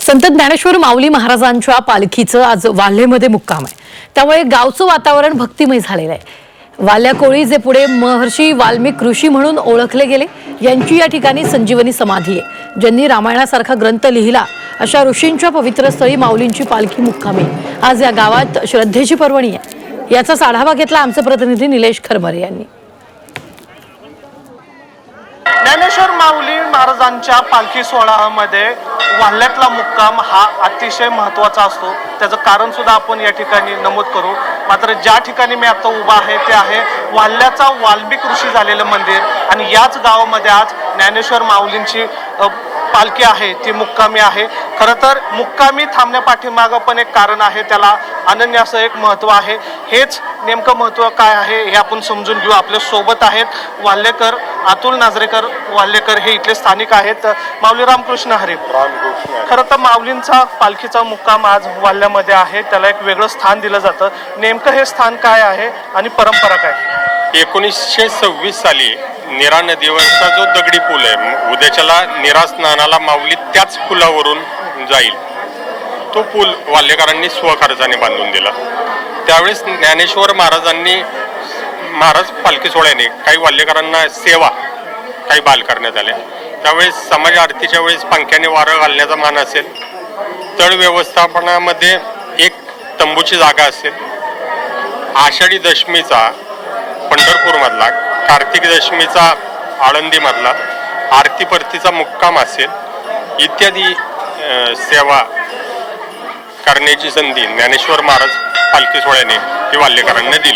संत ज्ञानेश्वर माऊली महाराजांच्या पालखीचं आज वाल्हेमध्ये मुक्काम आहे, त्यामुळे गावचं वातावरण भक्तिमय झालेलं आहे। वाल्या कोळी जे पुढे महर्षी वाल्मिक ऋषी म्हणून ओळखले गेले, यांची या ठिकाणी संजीवनी समाधी आहे। ज्यांनी रामायणासारखा ग्रंथ लिहिला अशा ऋषींच्या पवित्र स्थळी माऊलींची पालखी मुक्कामी आज या गावात श्रद्धेची पर्वणी आहे। याचाच आढावा घेतला आमचे प्रतिनिधी निलेश खरमरे यांनी। ज्ञानेश्वर माऊली महाराजांच्या पालखी सोहळ्यामध्ये वाल्ह्यातला मुक्काम हा अतिशय महत्त्वाचा असतो। त्याचं कारण सुद्धा आपण या ठिकाणी नमूद करू। मात्र ज्या ठिकाणी मी आता उभा आहे ते आहे वाल्ह्याचा वाल्मिक ऋषी झालेलं मंदिर, आणि याच गावामध्ये आज ज्ञानेश्वर माऊलींची पालखी आहे ती मुक्कामी आहे। खरं तर मुक्कामी थांबण्यापाठीमागं पण एक कारण आहे, त्याला अनन्य असं एक महत्त्व आहे। हेच नेमकं महत्त्व काय आहे हे आपण समजून घेऊ। आपल्या सोबत आहेत वाल्हेकर अतुल नाजरेकर वाल्हेकर, हे इथले स्थानिक आहेत। माऊली रामकृष्ण हरी। खरं तर माऊलींचा पालखीचा मुक्काम आज वाल्ह्यामध्ये आहे, त्याला एक वेगळं स्थान दिलं जातं। नेमकं हे स्थान काय आहे आणि परंपरा काय? 1926 साली नीरा नदीवरचा जो दगडी पूल आहे, उद्याच्याला नीरा स्नानाला माऊली त्याच पुलावरून जाईल, तो पूल वाल्हेकरांनी स्वखर्चाने बांधून दिला। त्यावेळेस ज्ञानेश्वर महाराज पालखी सोहळ्याने काही वाल्हेकरांना सेवा काही बाल करण्यात आल्या। त्यावेळेस समाज आरतीच्या वेळेस पंख्याने वारं घालण्याचा मान असेल, तळ व्यवस्थापनामध्ये एक तंबूची जागा असेल, आषाढी दशमीचा पंढरपूरमधला, कार्तिक दशमीचा आळंदीमधला, आरती परतीचा मुक्काम असेल, इत्यादी सेवा करण्याची संधी ज्ञानेश्वर महाराज पालखी सोहळ्याने ही वाल्हेकरांना दिली।